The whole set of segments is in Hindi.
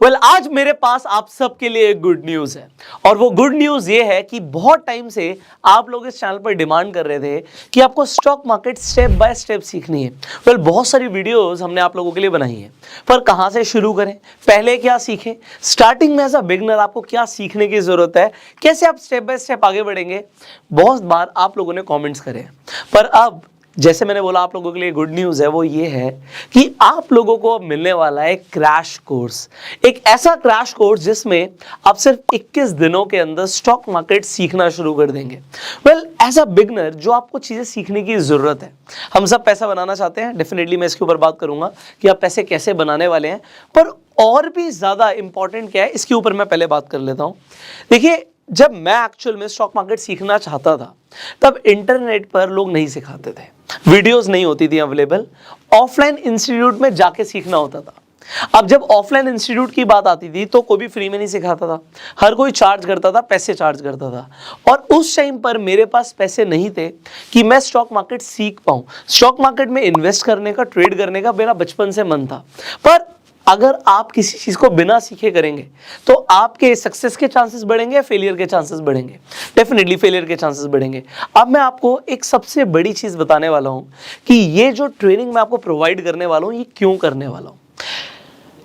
आज मेरे पास आप सबके लिए एक गुड न्यूज़ है और वो गुड न्यूज़ ये है कि बहुत टाइम से आप लोग इस चैनल पर डिमांड कर रहे थे कि आपको stock market step by step सीखनी है। बहुत सारी वीडियोस हमने आप लोगों के लिए बनाई है, पर कहाँ से शुरू करें, पहले क्या सीखें, स्टार्टिंग में एज अ बिगनर आपको क्या सीखने की ज़रूरत है, कैसे आप स्टेप बाय स्टेप आगे बढ़ेंगे। बहुत बार आप लोगों ने कॉमेंट्स करे, पर अब जैसे मैंने बोला आप लोगों के लिए गुड न्यूज़ है, वो ये है कि आप लोगों को अब मिलने वाला है क्रैश कोर्स। एक ऐसा क्रैश कोर्स जिसमें आप सिर्फ 21 दिनों के अंदर स्टॉक मार्केट सीखना शुरू कर देंगे। एज अ बिगनर जो आपको चीज़ें सीखने की ज़रूरत है, हम सब पैसा बनाना चाहते हैं, डेफिनेटली मैं इसके ऊपर बात करूंगा कि आप पैसे कैसे बनाने वाले हैं, पर और भी ज़्यादा इंपॉर्टेंट क्या है इसके ऊपर मैं पहले बात कर लेता हूँ। देखिए, जब मैं एक्चुअल में स्टॉक मार्केट सीखना चाहता था तब इंटरनेट पर लोग नहीं सिखाते थे, वीडियोस नहीं होती थी अवेलेबल, ऑफलाइन इंस्टीट्यूट में जाके सीखना होता था। अब जब ऑफलाइन इंस्टीट्यूट की बात आती थी तो कोई भी फ्री में नहीं सिखाता था, हर कोई चार्ज करता था, पैसे चार्ज करता था। और उस टाइम पर मेरे पास पैसे नहीं थे कि मैं स्टॉक मार्केट सीख पाऊं। स्टॉक मार्केट में इन्वेस्ट करने का, ट्रेड करने का मेरा बचपन से मन था, पर अगर आप किसी चीज़ को बिना सीखे करेंगे तो आपके सक्सेस के चांसेस बढ़ेंगे या फेलियर के चांसेस बढ़ेंगे? डेफिनेटली फेलियर के चांसेस बढ़ेंगे। अब मैं आपको एक सबसे बड़ी चीज़ बताने वाला हूं कि ये जो ट्रेनिंग मैं आपको प्रोवाइड करने वाला हूं, ये क्यों करने वाला हूं।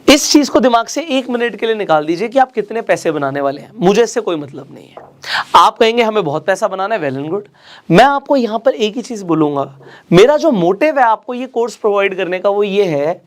इस चीज़ को दिमाग से 1 मिनट के लिए निकाल दीजिए कि आप कितने पैसे बनाने वाले हैं। मुझे इससे कोई मतलब नहीं है। आप कहेंगे हमें बहुत पैसा बनाना है, वेल एंड गुड। मैं आपको यहाँ पर एक ही चीज़ बोलूँगा, मेरा जो मोटिव है आपको ये कोर्स प्रोवाइड करने का, वो ये है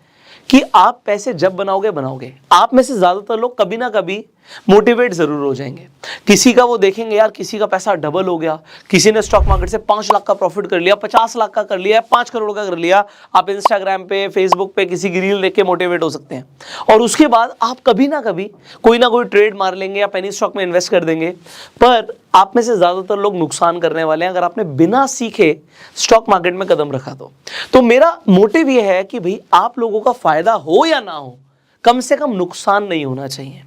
कि आप पैसे जब बनाओगे, आप में से ज़्यादातर लोग कभी ना कभी मोटिवेट ज़रूर हो जाएंगे। किसी का वो देखेंगे, यार किसी का पैसा डबल हो गया, किसी ने स्टॉक मार्केट से 5 लाख का प्रॉफिट कर लिया, 50 लाख का कर लिया, 5 करोड़ का कर लिया। आप इंस्टाग्राम पे, फेसबुक पे किसी की रील देख के मोटिवेट हो सकते हैं और उसके बाद आप कभी ना कभी कोई ना कोई ट्रेड मार लेंगे या पेनी स्टॉक में इन्वेस्ट कर देंगे। पर आप में से ज़्यादातर लोग नुकसान करने वाले हैं अगर आपने बिना सीखे स्टॉक मार्केट में कदम रखा तो मेरा मोटिव ये है कि भाई आप लोगों का फायदा हो या ना हो, कम से कम नुकसान नहीं होना चाहिए।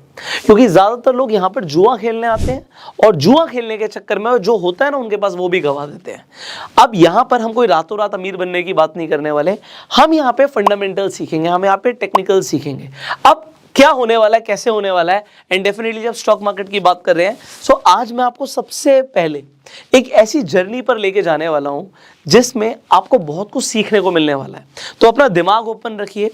क्योंकि ज्यादातर लोग यहाँ पर जुआ खेलने आते हैं और जुआ खेलने के चक्कर में जो होता है ना उनके पास, वो भी गवा देते हैं। अब यहाँ पर हम कोई रातों रात अमीर बनने की बात नहीं करने वाले, हम यहाँ पे फंडामेंटल सीखेंगे, हम यहाँ पे टेक्निकल सीखेंगे। अब क्या होने वाला है, कैसे होने वाला है, एंड डेफिनेटली जब स्टॉक मार्केट की बात कर रहे हैं, सो आज मैं आपको सबसे पहले एक ऐसी जर्नी पर लेके जाने वाला हूं जिसमें आपको बहुत कुछ सीखने को मिलने वाला है। तो अपना दिमाग ओपन रखिए।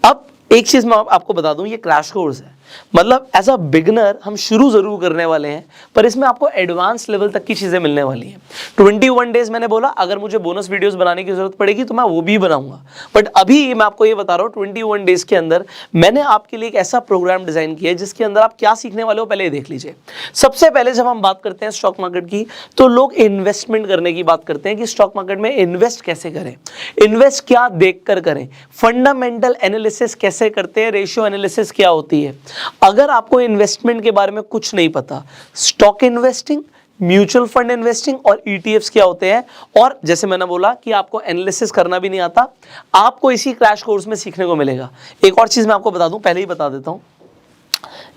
अब एक चीज मैं आपको बता दूं, ये क्रैश कोर्स है, मतलब एज अ बिगनर हम शुरू जरूर करने वाले हैं, पर इसमें आपको एडवांस लेवल तक की चीजें मिलने वाली हैं। 21 डेज मैंने बोला, अगर मुझे बोनस वीडियोस बनाने की जरूरत पड़ेगी तो मैं वो भी बनाऊंगा, बट अभी मैं आपको ये बता रहा हूँ 21 डेज के अंदर मैंने आपके लिए एक ऐसा प्रोग्राम डिजाइन किया है जिसके अंदर आप क्या सीखने वाले हो पहले देख लीजिए। सबसे पहले जब हम बात करते हैं स्टॉक मार्केट की तो लोग इन्वेस्टमेंट करने की बात करते हैं कि स्टॉक मार्केट में इन्वेस्ट कैसे करें, इन्वेस्ट क्या देखकर करें, फंडामेंटल एनालिसिस कैसे करते हैं, रेशियो एनालिसिस क्या होती है। अगर आपको इन्वेस्टमेंट के बारे में कुछ नहीं पता, stock investing, mutual fund investing और ईटीएफ्स क्या होते हैं, और जैसे मैंने बोला कि आपको एनालिसिस करना भी नहीं आता, आपको इसी क्रैश कोर्स में सीखने को मिलेगा। एक और चीज मैं आपको बता दूं, पहले ही बता देता हूं,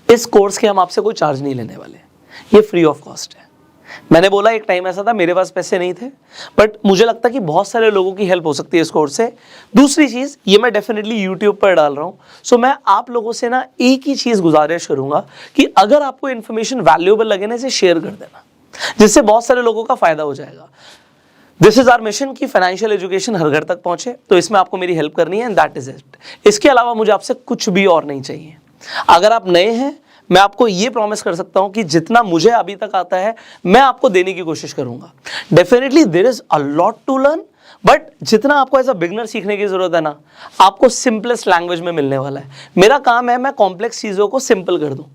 इस कोर्स के हम आपसे कोई चार्ज नहीं लेने वाले, ये फ्री ऑफ कॉस्ट है। मैंने बोला एक टाइम ऐसा था मेरे पास पैसे नहीं थे, बट मुझे लगता कि बहुत सारे लोगों की हेल्प हो सकती है इस कोर्स से। दूसरी चीज़, ये मैं डेफिनेटली यूट्यूब पर डाल रहा हूँ, सो मैं आप लोगों से ना एक ही चीज़ गुजारिश करूँगा कि अगर आपको इन्फॉर्मेशन वैल्यूएबल लगे ना, इसे शेयर कर देना, जिससे बहुत सारे लोगों का फायदा हो जाएगा। दिस इज आवर मिशन कि फाइनेंशियल एजुकेशन हर घर तक पहुँचे, तो इसमें आपको मेरी हेल्प करनी है एंड दैट इज इट। इसके अलावा मुझे आपसे कुछ भी और नहीं चाहिए। अगर आप नए हैं, मैं आपको ये प्रॉमिस कर सकता हूं कि जितना मुझे अभी तक आता है मैं आपको देने की कोशिश करूंगा। Definitely there is a lot to learn, but जितना आपको एज अ बिगनर सीखने की जरूरत है ना, आपको सिंपलेस्ट लैंग्वेज में मिलने वाला है। मेरा काम है मैं कॉम्प्लेक्स चीजों को सिंपल कर दूं।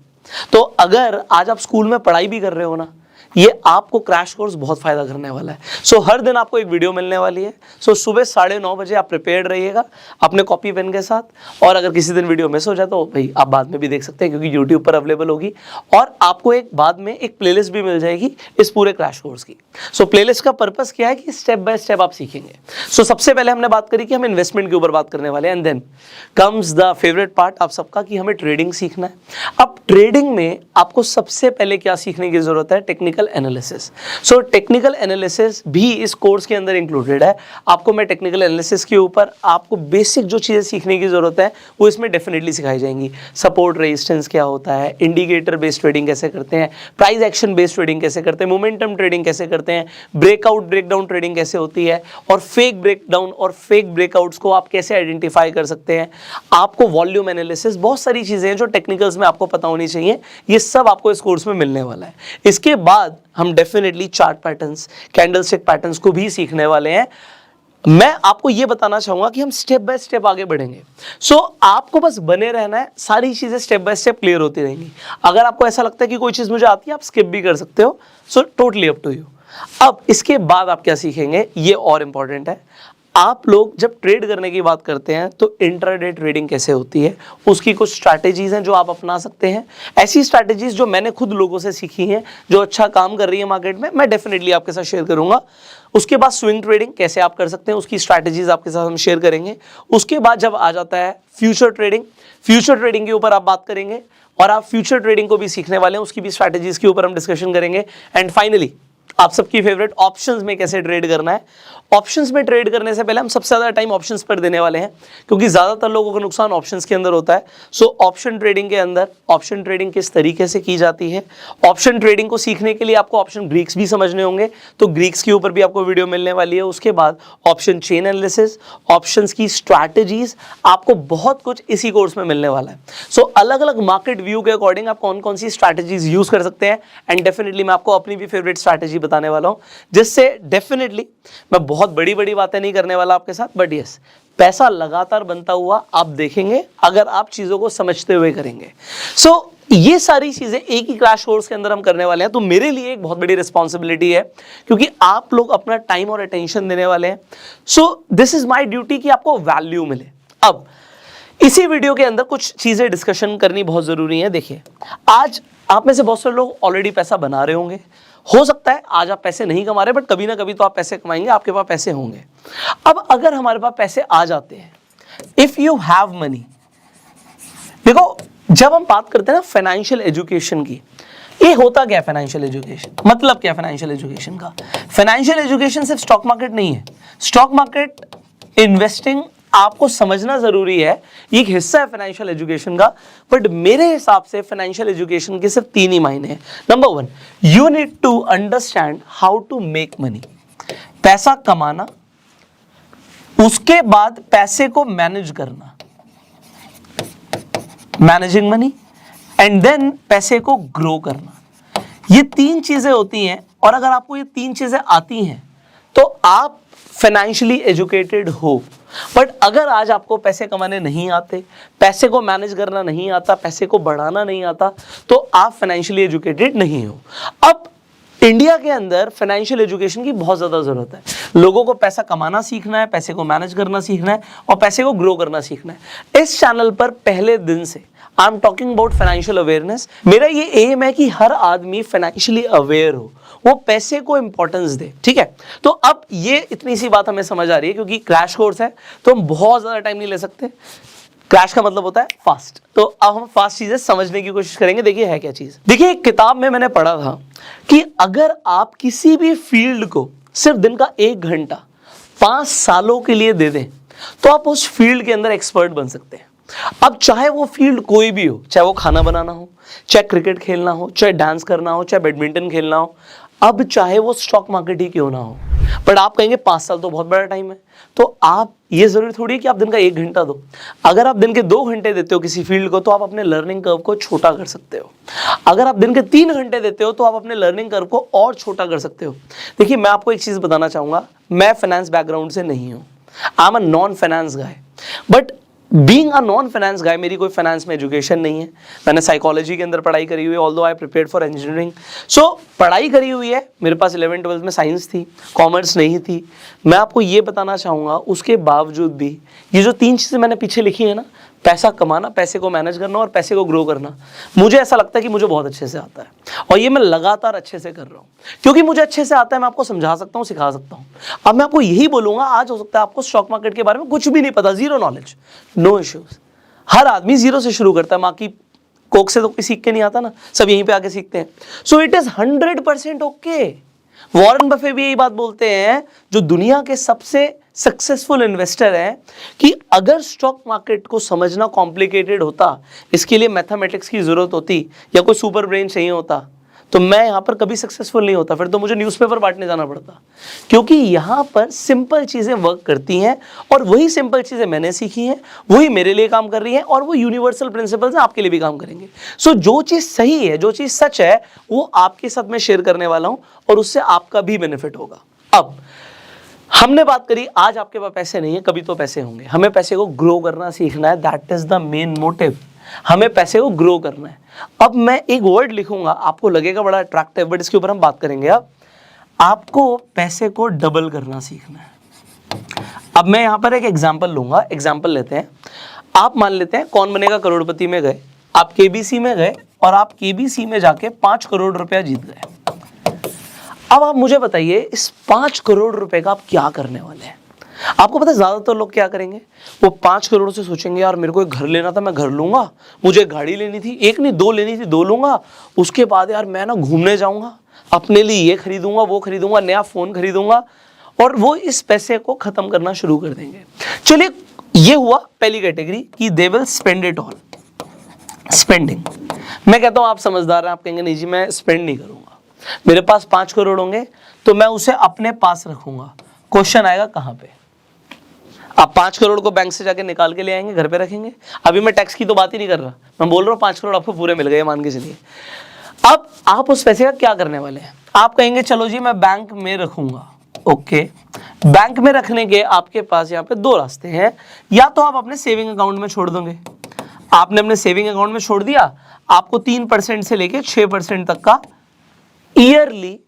तो अगर आज आप स्कूल में पढ़ाई भी कर रहे हो ना, ये आपको क्रैश कोर्स बहुत फायदा करने वाला है। सो हर दिन आपको एक वीडियो मिलने वाली है। सो सुबह 9:30 बजे आप प्रिपेयर्ड रहिएगा अपने कॉपी पेन के साथ, और अगर किसी दिन वीडियो मिस हो जाए तो भाई आप बाद में भी देख सकते हैं क्योंकि यूट्यूब पर अवेलेबल होगी, और आपको एक बाद में एक प्लेलिस्ट भी मिल जाएगी इस पूरे क्रैश कोर्स की। सो प्लेलिस्ट का पर्पस क्या है कि स्टेप बाय स्टेप आप सीखेंगे। सो सबसे पहले हमने बात करी कि हम इन्वेस्टमेंट के ऊपर बात करने वाले हैं, and then comes the favourite part आप सबका कि हमें ट्रेडिंग सीखना है। अब ट्रेडिंग में आपको सबसे पहले क्या सीखने की जरूरत है, technical technical analysis. So technical analysis भी इस कोर्स के अंदर इंक्लूडेड है। आपको मैं टेक्निकल एनालिसिस के ऊपर आपको बेसिक जो चीज़ें सीखने की ज़रूरत है वो इसमें डेफिनेटली सिखाई जाएंगी। सपोर्ट रेजिस्टेंस क्या होता है, इंडिकेटर बेस्ड ट्रेडिंग कैसे करते हैं, प्राइस एक्शन बेस्ड ट्रेडिंग कैसे करते हैं, मोमेंटम ट्रेडिंग कैसे करते हैं, ब्रेकआउट ब्रेकडाउन ट्रेडिंग कैसे होती है, और फेक ब्रेकडाउन और फेक ब्रेकआउट्स को आप कैसे आइडेंटिफाई कर सकते हैं। आपको वॉल्यूम एनालिसिस, बहुत सारी चीज़ें हैं जो टेक्निकल्स में आपको पता होनी चाहिए, ये सब आपको इस कोर्स में मिलने वाला है। इसके बाद हम definitely chart patterns, candlestick patterns को भी सीखने वाले हैं। मैं आपको यह बताना चाहूंगा कि हम स्टेप बाय स्टेप आगे बढ़ेंगे। सो आपको बस बने रहना है, सारी चीजें स्टेप बाय स्टेप क्लियर होती रहेंगी। अगर आपको ऐसा लगता है कि कोई चीज मुझे आती है, आप स्किप भी कर सकते हो। So totally up to you. अब इसके बाद आप क्या सीखेंगे, ये और इंपॉर्टेंट है। आप लोग जब ट्रेड करने की बात करते हैं तो इंट्राडे ट्रेडिंग कैसे होती है, उसकी कुछ स्ट्रैटेजीज हैं जो आप अपना सकते हैं। ऐसी स्ट्रैटेजीज जो मैंने खुद लोगों से सीखी हैं, जो अच्छा काम कर रही है मार्केट में, मैं डेफिनेटली आपके साथ शेयर करूंगा। उसके बाद स्विंग ट्रेडिंग कैसे आप कर सकते हैं, उसकी स्ट्रैटेजीज आपके साथ हम शेयर करेंगे। उसके बाद जब आ जाता है फ्यूचर ट्रेडिंग, फ्यूचर ट्रेडिंग के ऊपर आप बात करेंगे और आप फ्यूचर ट्रेडिंग को भी सीखने वाले हैं, उसकी भी स्ट्रैटेजीज के ऊपर हम डिस्कशन करेंगे। एंड फाइनली आप सबकी फेवरेट ऑप्शंस में कैसे ट्रेड करना है। ऑप्शंस में ट्रेड करने से पहले हम सबसे ज़्यादा टाइम ऑप्शंस पर देने वाले हैं, क्योंकि ज़्यादातर लोगों का नुकसान ऑप्शंस के अंदर होता है। सो ऑप्शन ट्रेडिंग के अंदर ऑप्शन ट्रेडिंग किस तरीके से की जाती है, ऑप्शन ट्रेडिंग को सीखने के लिए आपको ऑप्शन ग्रीक्स भी समझने होंगे, तो ग्रीक्स के ऊपर भी आपको वीडियो मिलने वाली है। उसके बाद ऑप्शन चेन एनालिसिस, ऑप्शंस की स्ट्रैटेजीज, आपको बहुत कुछ इसी कोर्स में मिलने वाला है। सो अलग अलग मार्केट व्यू के अकॉर्डिंग आप कौन कौन सी स्ट्रैटेजीज यूज कर सकते हैं, एंड डेफिनेटली मैं आपको अपनी भी फेवरेट स्ट्रैटेजी बताने वाला हूं, जिससे डेफिनेटली मैं बहुत बड़ी बड़ी बातें नहीं करने वाला आपके साथ, बट यस, पैसा लगातार बनता हुआ आप देखेंगे अगर आप चीजों को समझते हुए करेंगे। सो ये सारी चीजें एक ही क्रैश कोर्स के अंदर हम करने वाले हैं, तो मेरे लिए एक बहुत बड़ी रिस्पॉन्सिबिलिटी है, क्योंकि आप लोग अपना टाइम और अटेंशन देने वाले हैं। So this is my duty कि आपको वैल्यू मिले। अब इसी वीडियो के अंदर कुछ चीजें डिस्कशन करनी बहुत जरूरी है। देखिए, आज आप में से बहुत सारे लोग ऑलरेडी पैसा बना रहे होंगे। हो सकता है आज आप पैसे नहीं कमा रहे, बट कभी ना कभी तो आप पैसे कमाएंगे, आपके पास पैसे होंगे। अब अगर हमारे पास पैसे आ जाते हैं, इफ यू हैव मनी, देखो जब हम बात करते हैं ना फाइनेंशियल एजुकेशन की, ये होता क्या है फाइनेंशियल एजुकेशन, मतलब क्या फाइनेंशियल एजुकेशन का? फाइनेंशियल एजुकेशन सिर्फ स्टॉक मार्केट नहीं है। स्टॉक मार्केट, इन्वेस्टिंग आपको समझना जरूरी है, ये एक हिस्सा है फाइनेंशियल एजुकेशन का, बट मेरे हिसाब से फाइनेंशियल एजुकेशन के सिर्फ 3 ही मायने हैं। Number 1, you need to understand how to make money, पैसा कमाना, उसके बाद पैसे को मैनेज करना, मैनेजिंग मनी, एंड देन पैसे को ग्रो करना। ये 3 चीजें होती हैं, और अगर आपको ये 3 चीजें आती हैं तो आप फाइनेंशियली एजुकेटेड हो। बट अगर आज आपको पैसे कमाने नहीं आते, पैसे को मैनेज करना नहीं आता, पैसे को बढ़ाना नहीं आता, तो आप फाइनेंशियली एजुकेटेड नहीं हो। अब इंडिया के अंदर फाइनेंशियल एजुकेशन की बहुत ज़्यादा ज़रूरत है। लोगों को पैसा कमाना सीखना है, पैसे को मैनेज करना सीखना है, और पैसे को ग्रो करना सीखना है। इस चैनल पर पहले दिन से I am talking about financial awareness. मेरा ये एम है कि हर आदमी फाइनेंशियली अवेयर हो, वो पैसे को इंपॉर्टेंस दे, ठीक है। तो अब ये इतनी सी बात हमें समझ आ रही है, क्योंकि क्रैश कोर्स है तो हम बहुत ज़्यादा टाइम नहीं ले सकते। क्रैश का मतलब होता है फास्ट, तो अब हम फास्ट चीजें समझने की कोशिश करेंगे। देखिए है क्या चीज। देखिए एक किताब में मैंने पढ़ा था कि अगर आप किसी भी फील्ड को सिर्फ दिन का 1 घंटा 5 सालों के लिए दे दें, तो आप उस फील्ड के अंदर एक्सपर्ट बन सकते हैं। अब चाहे वो फील्ड कोई भी हो, चाहे वो खाना बनाना हो, चाहे क्रिकेट खेलना हो, चाहे डांस करना हो, चाहे बैडमिंटन खेलना हो, अब चाहे वो स्टॉक मार्केट ही क्यों ना हो, बट आप कहेंगे 5 साल तो बहुत बड़ा टाइम है, तो आप ये जरूरी थोड़ी है कि आप दिन का 1 घंटा दो। अगर आप दिन के 2 घंटे देते हो किसी फील्ड को, तो आप अपने लर्निंग कर्व को छोटा कर सकते हो। अगर आप दिन के 3 घंटे देते हो, तो आप अपने लर्निंग कर्व को और छोटा कर सकते हो। देखिए मैं आपको एक चीज बताना चाहूंगा, मैं फाइनेंस बैकग्राउंड से नहीं हूँ, I am a non finance guy, but being a non finance guy, मेरी कोई फाइनेंस में एजुकेशन नहीं है। मैंने साइकोलॉजी के अंदर पढ़ाई करी हुई है, although I prepared for engineering. So पढ़ाई करी हुई है, मेरे पास 11th-12th में साइंस थी, कॉमर्स नहीं थी। मैं आपको ये बताना चाहूँगा, उसके बावजूद भी ये जो 3 चीज़ें मैंने पीछे लिखी है ना, पैसा कमाना, पैसे को मैनेज करना और पैसे को ग्रो करना, मुझे ऐसा लगता है कि मुझे बहुत अच्छे से आता है, और ये मैं लगातार अच्छे से कर रहा हूँ। क्योंकि मुझे अच्छे से आता है, मैं आपको समझा सकता हूँ, सिखा सकता हूँ। अब मैं आपको यही बोलूँगा, आज हो सकता है आपको स्टॉक मार्केट के बारे में कुछ भी नहीं पता, जीरो नॉलेज, नो इश्यूज। हर आदमी जीरो से शुरू करता है, माँ की कोक से तो कोई सीख के नहीं आता ना, सब यहीं पे आके सीखते हैं। So it is 100% okay. Warren Buffett भी यही बात बोलते हैं, जो दुनिया के सबसे सक्सेसफुल इन्वेस्टर हैं, कि अगर स्टॉक मार्केट को समझना कॉम्प्लिकेटेड होता, इसके लिए मैथमेटिक्स की जरूरत होती या कोई सुपर ब्रेन चाहिए होता, तो मैं यहां पर कभी सक्सेसफुल नहीं होता, फिर तो मुझे न्यूज़पेपर बांटने जाना पड़ता। क्योंकि यहां पर सिंपल चीजें वर्क करती हैं, और वही सिंपल चीजें मैंने सीखी हैं, वही मेरे लिए काम कर रही हैं, और वो यूनिवर्सल प्रिंसिपल्स हैं, आपके लिए भी काम करेंगे। सो जो चीज सही है, जो चीज सच है, वो आपके साथ मैं शेयर करने वाला हूं, और उससे आपका भी बेनिफिट होगा। अब हमने बात करी, आज आपके पास पैसे नहीं है, कभी तो पैसे होंगे, हमें पैसे को ग्रो करना सीखना है, that is the main motive. हमें पैसे को ग्रो करना है। अब मैं एक वर्ड लिखूंगा, आपको लगेगा बड़ा अट्रैक्टिव, बट इसके ऊपर हम बात करेंगे। अब आपको पैसे को डबल करना सीखना है। अब मैं यहां पर एक एग्जांपल लूंगा, एग्जांपल लेते हैं। आप मान लेते हैं कौन बनेगा करोड़पति में गए, आप केबीसी में गए, और आप केबीसी में जाके 5 करोड़ रुपया जीत गए। अब आप मुझे बताइए, इस 5 करोड़ रुपए का आप क्या करने वाले हैं? आपको पता है ज्यादातर लोग क्या करेंगे, वो 5 करोड़ से सोचेंगे, यार मेरे को एक घर लेना था, मैं घर लूंगा, मुझे गाड़ी लेनी थी, एक नहीं 2 लेनी थी, 2 लूंगा, उसके बाद यार मैं ना घूमने जाऊंगा, अपने लिए ये खरीदूंगा, वो खरीदूंगा, नया फोन खरीदूंगा, और वो इस पैसे को खत्म करना शुरू कर देंगे। चलिए, ये हुआ पहली कैटेगरी कि they will spend it all, spending. मैं कहता हूं आप समझदार हैं, आप कहेंगे नहीं जी मैं स्पेंड नहीं करूंगा, मेरे पास 5 करोड़ होंगे तो मैं उसे अपने पास रखूंगा। क्वेश्चन आएगा कहां पे? आप 5 करोड़ को बैंक से जाके निकाल के ले आएंगे, घर पे रखेंगे। अभी मैं टैक्स की तो बात ही नहीं कर रहा, मैं बोल रहा हूँ 5 करोड़ आपको पूरे मिल गए, मान के चलिए। अब आप उस पैसे का क्या करने वाले हैं? आप कहेंगे चलो जी मैं बैंक में रखूंगा। ओके, बैंक में रखने के आपके पास यहाँ पे 2 रास्ते हैं। या तो आप अपने सेविंग अकाउंट में छोड़ दोगे, आपने अपने सेविंग अकाउंट में छोड़ दिया, आपको 3% से लेके 6% तक का ईयरली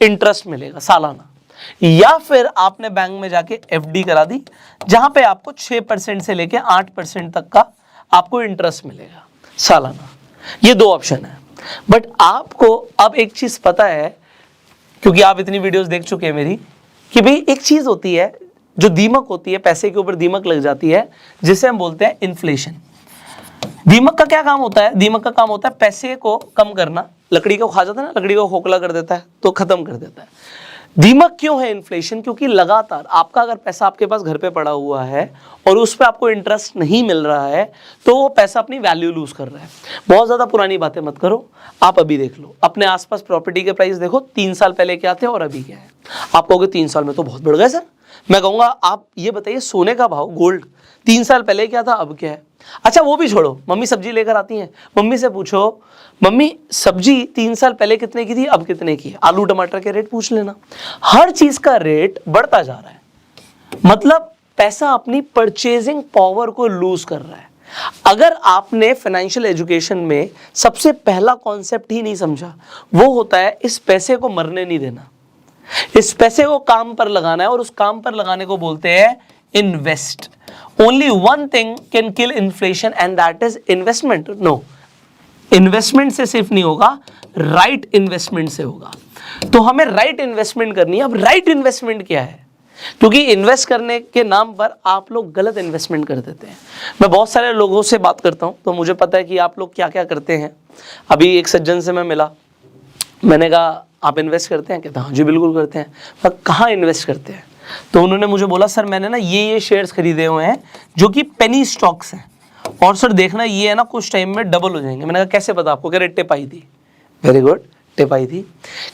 इंटरेस्ट मिलेगा, सालाना। या फिर आपने बैंक में जाके एफडी करा दी, जहां पे आपको 6% से लेके 8% तक का आपको इंटरेस्ट मिलेगा सालाना। ये 2 ऑप्शन है। बट आपको अब एक चीज पता है, क्योंकि आप इतनी वीडियोस देख चुके हैं मेरी, कि भाई एक चीज होती है जो दीमक होती है, पैसे के ऊपर दीमक लग जाती है, जिसे हम बोलते हैं इन्फ्लेशन। दीमक का क्या काम होता है? दीमक का काम होता है पैसे को कम करना। लकड़ी को खा जाता है ना, लकड़ी को खोखला कर देता है तो खत्म कर देता है। दीमक क्यों है इन्फ्लेशन? क्योंकि लगातार आपका अगर पैसा आपके पास घर पे पड़ा हुआ है और उस पर आपको इंटरेस्ट नहीं मिल रहा है, तो वो पैसा अपनी वैल्यू लूज कर रहा है। बहुत ज्यादा पुरानी बातें मत करो, आप अभी देख लो, अपने आसपास प्रॉपर्टी के प्राइस देखो, 3 साल पहले क्या थे और अभी क्या है। आप कहोगे 3 साल में तो बहुत बढ़ गए सर। मैं कहूंगा आप ये बताइए, सोने का भाव, गोल्ड 3 साल पहले क्या था, अब क्या है? अच्छा वो भी छोड़ो, मम्मी सब्जी लेकर आती हैं, मम्मी से पूछो मम्मी सब्जी 3 साल पहले कितने की थी, अब कितने की है? आलू टमाटर के रेट पूछ लेना। हर चीज का रेट बढ़ता जा रहा है, मतलब पैसा अपनी परचेजिंग पावर को लूज कर रहा है। अगर आपने फाइनेंशियल एजुकेशन में सबसे पहला कॉन्सेप्ट ही नहीं समझा, वो होता है इस पैसे को मरने नहीं देना, इस पैसे को काम पर लगाना है, और उस काम पर लगाने को बोलते हैं invest. Only one thing can kill inflation and that is investment. No, investment से सिर्फ नहीं होगा, राइट इन्वेस्टमेंट से होगा। तो हमें राइट इन्वेस्टमेंट करनी है। अब राइट इन्वेस्टमेंट क्या है? क्योंकि इन्वेस्ट करने के नाम पर आप लोग गलत इन्वेस्टमेंट कर देते हैं। मैं बहुत सारे लोगों से बात करता हूं, तो मुझे पता है कि आप लोग क्या क्या करते हैं। अभी एक सज्जन से मैं मिला, मैंने कहा आप इन्वेस्ट करते हैं? कहता हाँ जी बिल्कुल करते हैं। मैं कहाँ इन्वेस्ट करते हैं? तो उन्होंने मुझे बोला सर मैंने ना ये शेयर्स खरीदे हुए हैं जो कि पेनी स्टॉक्स हैं, और सर देखना ये है ना कुछ टाइम में डबल हो जाएंगे। मैंने कहा कैसे पता आपको? कह रहे टिप आई थी। वेरी गुड, टिप आई थी।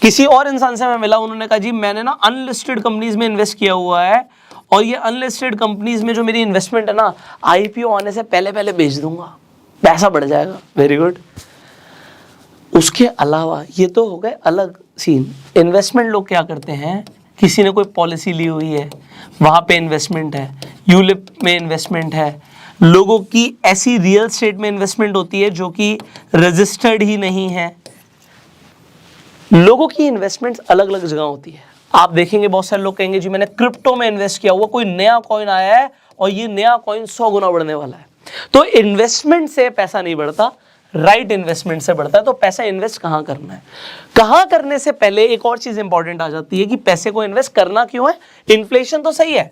किसी और इंसान से मैं मिला, उन्होंने कहा जी मैंने ना अनलिस्टेड कंपनीज में इन्वेस्ट किया हुआ है, और ये अनलिस्टेड कंपनीज में जो मेरी इन्वेस्टमेंट है ना, आईपीओ आने से पहले पहले बेच दूंगा, पैसा बढ़ जाएगा। Very good. उसके अलावा ये तो हो गए अलग सीन। इन्वेस्टमेंट लोग क्या करते हैं, किसी ने कोई पॉलिसी ली हुई है, वहां पे इन्वेस्टमेंट है, यूलिप में इन्वेस्टमेंट है, लोगों की ऐसी रियल स्टेट में इन्वेस्टमेंट होती है जो कि रजिस्टर्ड ही नहीं है। लोगों की इन्वेस्टमेंट्स अलग अलग जगह होती है। आप देखेंगे बहुत सारे लोग कहेंगे जी मैंने क्रिप्टो में इन्वेस्ट किया हुआ, कोई नया कॉइन आया है और ये नया कॉइन 100 गुना बढ़ने वाला है। तो इन्वेस्टमेंट से पैसा नहीं बढ़ता, राइट इन्वेस्टमेंट से बढ़ता है। तो पैसा इन्वेस्ट कहाँ करना है? कहाँ करने से पहले एक और चीज इंपॉर्टेंट आ जाती है कि पैसे को इन्वेस्ट करना क्यों है। इन्फ्लेशन तो सही है,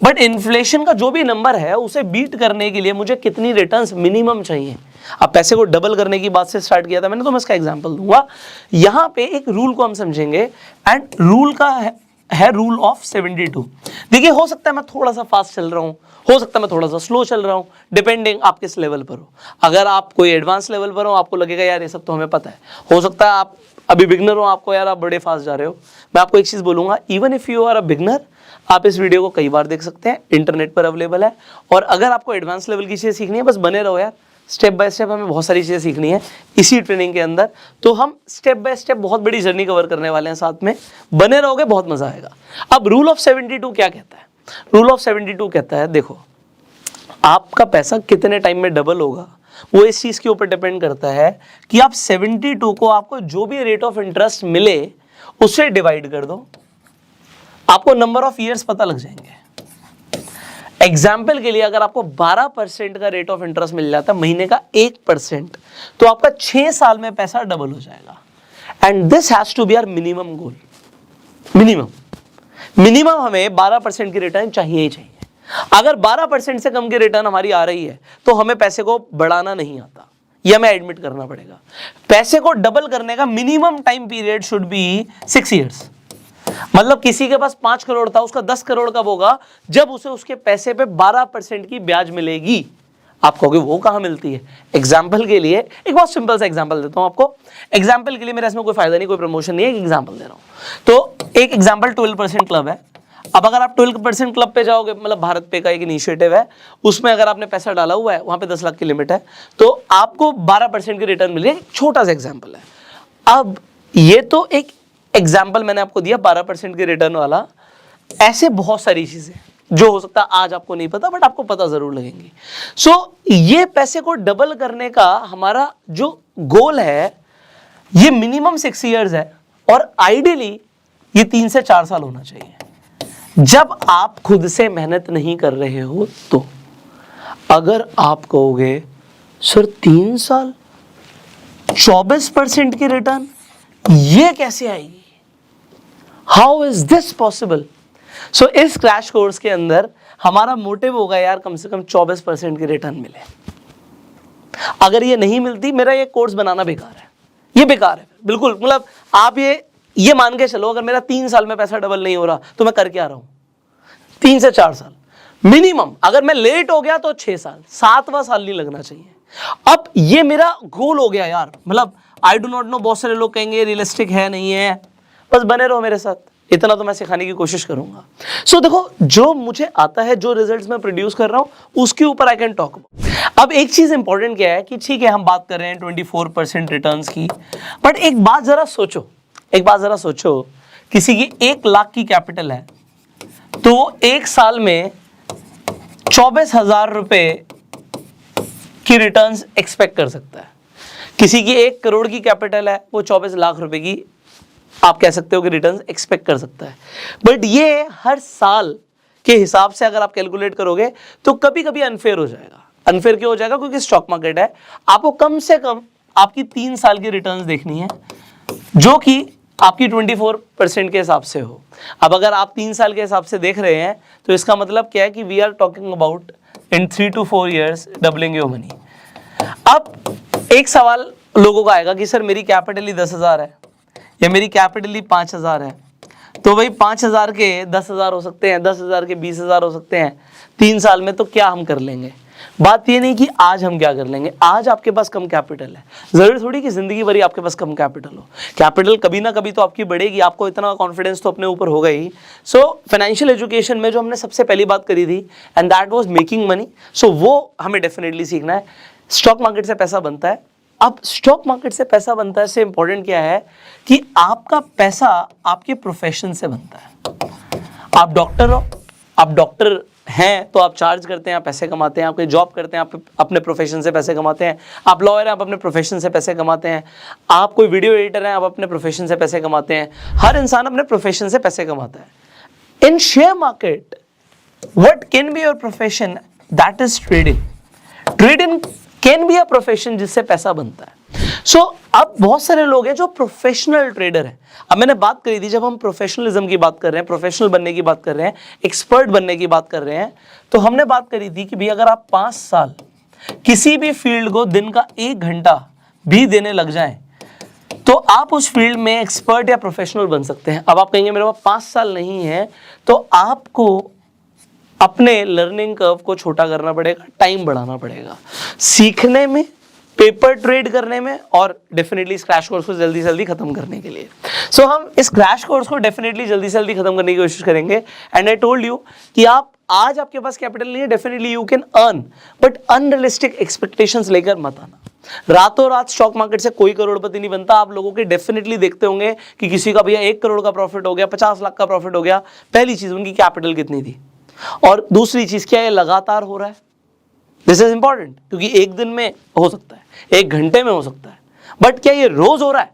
बट इन्फ्लेशन का जो भी नंबर है उसे बीट करने के लिए मुझे कितनी रिटर्न्स मिनिमम चाहिए। अब पैसे को डबल करने की बात से स्टार्ट किया था मैंने, तो मैं इसका एग्जांपल दूंगा। यहाँ पे एक रूल को हम समझेंगे, एंड रूल का है रूल ऑफ 72। देखिए, हो सकता है मैं थोड़ा सा फास्ट चल रहा हूँ, हो सकता है मैं थोड़ा सा स्लो चल रहा हूँ, डिपेंडिंग आप किस लेवल पर हो। अगर आप कोई एडवांस लेवल पर हो, आपको लगेगा यार ये सब तो हमें पता है। हो सकता है आप अभी बिगनर हो, आपको यार आप बड़े फास्ट जा रहे हो। मैं आपको एक चीज़ बोलूँगा, even if you are a beginner, आप इस वीडियो को कई बार देख सकते हैं, इंटरनेट पर अवेलेबल है। और अगर आपको एडवांस लेवल की चीज़ें सीखनी है, बस बने रहो यार, स्टेप बाय स्टेप हमें बहुत सारी चीज़ें सीखनी है इसी ट्रेनिंग के अंदर। तो हम स्टेप बाय स्टेप बहुत बड़ी जर्नी कवर करने वाले हैं साथ में, बने रहोगे, बहुत मजा आएगा। अब रूल ऑफ 72 क्या कहता है? रूल ऑफ 72 कहता है, देखो आपका पैसा कितने टाइम में डबल होगा वो इस चीज़ के ऊपर डिपेंड करता है कि आप 72 को आपको जो भी रेट ऑफ इंटरेस्ट मिले उससे डिवाइड कर दो, आपको नंबर ऑफ ईयर्स पता लग जाएंगे। एग्जाम्पल के लिए, अगर आपको 12% का रेट ऑफ इंटरेस्ट मिल जाता है, महीने का 1%, तो आपका 6 साल में पैसा डबल हो जाएगा। And this has to be our minimum goal. Minimum हमें 12% की रिटर्न चाहिए ही चाहिए। अगर 12% से कम की रिटर्न हमारी आ रही है तो हमें पैसे को बढ़ाना नहीं आता, यह हमें एडमिट करना पड़ेगा। पैसे को डबल करने का minimum time period should be 6 years. मतलब किसी के पास 5 करोड़ था, उसका 10 करोड़ कब होगा? जब उसे उसके पैसे पे 12% की ब्याज मिलेगी। आप कहोगे वो कहां मिलती है? एग्जाम्पल के लिए एक बहुत सिंपल सा एग्जाम्पल देता हूं आपको। एग्जाम्पल के लिए, मेरा इसमें कोई फायदा नहीं, कोई प्रमोशन नहीं है, एक एग्जाम्पल दे रहा हूं। तो एक एग्जाम्पल 12% क्लब है। अब अगर आप 12% क्लब पे जाओगे, मतलब भारत पे का एक इनिशिएटिव है, उसमें अगर आपने पैसा डाला हुआ है, वहां पे 10 लाख की लिमिट है, तो आपको 12% की रिटर्न मिल रही है। छोटा सा एग्जाम्पल है। अब ये तो एक एग्जाम्पल मैंने आपको दिया 12% की रिटर्न वाला। ऐसे बहुत सारी चीजें जो हो सकता है आज आपको नहीं पता, बट आपको पता जरूर लगेंगी। सो ये पैसे को डबल करने का हमारा जो गोल है, ये मिनिमम 6 ईयर्स है, और आइडियली ये 3 से 4 साल होना चाहिए। जब आप खुद से मेहनत नहीं कर रहे हो तो। अगर आप कहोगे सर 3 साल 24% की रिटर्न, ये कैसे आएगी? How is this possible? So इस क्रैश कोर्स के अंदर हमारा मोटिव होगा यार कम से कम 24% की रिटर्न मिले। अगर ये नहीं मिलती, मेरा ये कोर्स बनाना बेकार है, ये बेकार है बिल्कुल। मतलब आप ये मान के चलो, अगर मेरा 3 साल में पैसा डबल नहीं हो रहा तो मैं कर क्या रहा हूं? 3 से 4 साल मिनिमम। अगर मैं लेट हो गया तो 6 साल, 7वां साल नहीं लगना चाहिए। अब ये मेरा गोल हो गया यार। मतलब आई डू नॉट नो, बहुत सारे लोग कहेंगे रियलिस्टिक है, नहीं है, बस बने रहो मेरे साथ, इतना तो मैं सिखाने की कोशिश करूंगा। सो देखो, जो मुझे आता है, जो रिजल्ट्स मैं प्रोड्यूस कर रहा हूं, उसके ऊपर आई कैन टॉक। अब एक चीज इंपॉर्टेंट क्या है कि ठीक है हम बात कर रहे हैं 24% रिटर्न्स की, बट एक बात जरा सोचो, किसी की 1 लाख की कैपिटल है तो 1 साल में 24,000 रुपए की रिटर्न्स एक्सपेक्ट कर सकता है। किसी की 1 करोड़ की कैपिटल है, वो 24 लाख रुपए की आप कह सकते हो कि रिटर्न्स एक्सपेक्ट कर सकता है। बट ये हर साल के हिसाब से अगर आप कैलकुलेट करोगे तो कभी कभी अनफेयर हो जाएगा। अनफेयर क्यों हो जाएगा? क्योंकि स्टॉक मार्केट है, आपको कम से कम आपकी 3 साल की रिटर्न्स देखनी है, जो कि आपकी 24% के हिसाब से हो। अब अगर आप 3 साल के हिसाब से देख रहे हैं तो इसका मतलब क्या है कि we are talking about in 3 to 4 years doubling your money. अब एक सवाल लोगों का आएगा कि सर मेरी कैपिटल ही 10,000 है या मेरी कैपिटल ही 5,000 है, तो भाई 5,000 के 10,000 हो सकते हैं, 10,000 के 20,000 हो सकते हैं 3 साल में, तो क्या हम कर लेंगे? बात ये नहीं कि आज हम क्या कर लेंगे, आज आपके पास कम कैपिटल है, जरूरी थोड़ी कि जिंदगी भरी आपके पास कम कैपिटल हो। कैपिटल कभी ना कभी तो आपकी बढ़ेगी, आपको इतना कॉन्फिडेंस तो अपने ऊपर होगा ही। सो फाइनेंशियल एजुकेशन में जो हमने सबसे पहली बात करी थी, and that was making money, so वो हमें डेफिनेटली सीखना है। स्टॉक मार्केट से पैसा बनता है। अब स्टॉक मार्केट से पैसा बनता है से इंपॉर्टेंट क्या है कि आपका पैसा आपके प्रोफेशन से बनता है। आप डॉक्टर हो, आप डॉक्टर हैं तो आप चार्ज करते हैं, आप पैसे कमाते हैं। आप कोई जॉब करते हैं, आप अपने प्रोफेशन से पैसे कमाते हैं। आप लॉयर हैं, आप अपने प्रोफेशन से पैसे कमाते हैं। आप कोई वीडियो एडिटर हैं, आप अपने प्रोफेशन से पैसे कमाते हैं। हर इंसान अपने प्रोफेशन से पैसे कमाता है। In share market what can be your profession? That is trading. Trading can be a profession जिससे पैसा बनता है। सो अब बहुत सारे लोग हैं जो प्रोफेशनल ट्रेडर हैं। अब मैंने बात करी थी, जब हम प्रोफेशनलिज्म की बात कर रहे हैं, प्रोफेशनल बनने की बात कर रहे हैं, एक्सपर्ट बनने की बात कर रहे हैं, तो हमने बात करी थी कि भाई अगर आप 5 साल किसी भी फील्ड को दिन का 1 घंटा भी देने लग जाएं तो आप उस फील्ड में एक्सपर्ट या प्रोफेशनल बन सकते हैं। अब आप कहेंगे मेरे पास 5 साल नहीं है, तो आपको अपने लर्निंग कर्व को छोटा करना पड़ेगा, टाइम बढ़ाना पड़ेगा सीखने में, पेपर ट्रेड करने में और डेफिनेटली इस क्रैश कोर्स को जल्दी से जल्दी खत्म करने के लिए। सो हम इस क्रैश कोर्स को डेफिनेटली जल्दी से जल्दी खत्म करने की कोशिश करेंगे। एंड आई टोल्ड यू कि आप आज आपके पास कैपिटल नहीं है, definitely you can earn, but unrealistic expectations लेकर मत आना। रातों रात स्टॉक मार्केट से कोई करोड़पति नहीं बनता। आप लोगों के डेफिनेटली देखते होंगे कि किसी का भैया 1 करोड़ का प्रॉफिट हो गया, 50 लाख का प्रॉफिट हो गया। पहली चीज उनकी कैपिटल कितनी थी, और दूसरी चीज क्या है, लगातार हो रहा है। दिस इज इंपॉर्टेंट, क्योंकि एक दिन में हो सकता है, 1 घंटे में हो सकता है, बट क्या ये रोज हो रहा है,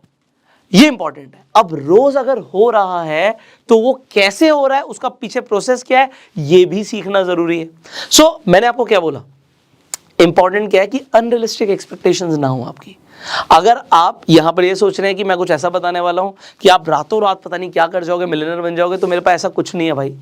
ये इंपॉर्टेंट है। अब रोज अगर हो रहा है तो वो कैसे हो रहा है, उसका पीछे प्रोसेस क्या है, ये भी सीखना जरूरी है। सो मैंने आपको क्या बोला, इंपॉर्टेंट क्या है कि अनरियलिस्टिक एक्सपेक्टेशंस ना हो आपकी। अगर आप यहां पर ये सोच रहे हैं कि मैं कुछ ऐसा बताने वाला हूं कि आप रातों रात पता नहीं क्या कर जाओगे, मिलियनर बन जाओगे, तो मेरे पास ऐसा कुछ नहीं है भाई।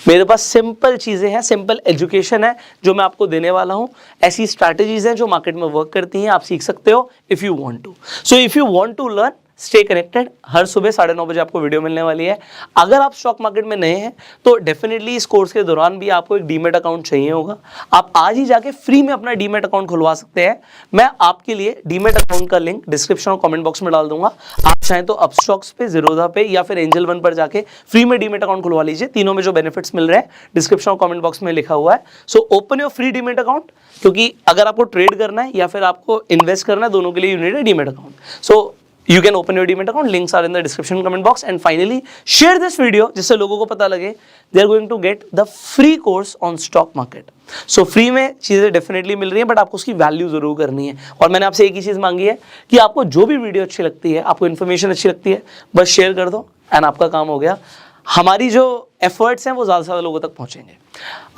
मेरे पास सिंपल चीजें हैं, सिंपल एजुकेशन है जो मैं आपको देने वाला हूं। ऐसी स्ट्रैटेजीज हैं जो मार्केट में वर्क करती हैं, आप सीख सकते हो if you want to. So if you want to learn, stay connected. हर सुबह 9:30 बजे आपको वीडियो मिलने वाली है। अगर आप स्टॉक मार्केट में नए हैं तो डेफिनेटली इस कोर्स के दौरान भी आपको एक डीमेट अकाउंट चाहिए होगा। आप आज ही जाके फ्री में अपना डीमेट अकाउंट खुलवा सकते हैं। मैं आपके लिए डीमेट अकाउंट का लिंक डिस्क्रिप्शन और कमेंट बॉक्स में डाल दूंगा। आप चाहें तो अपस्टॉक्स पे, ज़ीरोधा पे या फिर एंजल वन पर जाके फ्री में डीमेट अकाउंट खुलवा लीजिए। तीनों में जो बेनिफिट्स मिल रहे हैं डिस्क्रिप्शन और कमेंट बॉक्स में लिखा हुआ है। So open your free demat account, क्योंकि अगर आपको ट्रेड करना है या फिर आपको इन्वेस्ट करना है, दोनों के लिए you need a demat account. So you can open your demat account, links are in the description comment box, and finally share this video जिससे लोगों को पता लगे they are going to get the free course on stock market. So free में चीज़ें डेफिनेटली मिल रही हैं, बट आपको उसकी वैल्यू जरूर करनी है। और मैंने आपसे एक ही चीज़ मांगी है कि आपको जो भी वीडियो अच्छी लगती है, आपको इन्फॉर्मेशन अच्छी लगती है, बस शेयर कर दो एंड आपका काम हो गया। हमारी जो एफर्ट्स हैं वो ज़्यादा से ज़्यादा लोगों तक पहुंचेंगे।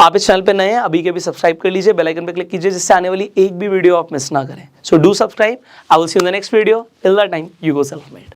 आप इस चैनल पे नए हैं, अभी के भी सब्सक्राइब कर लीजिए, बेल आइकन पे क्लिक कीजिए, जिससे आने वाली एक भी वीडियो आप मिस ना करें। So do subscribe. I will see you in the next video. Till that time, you go self made.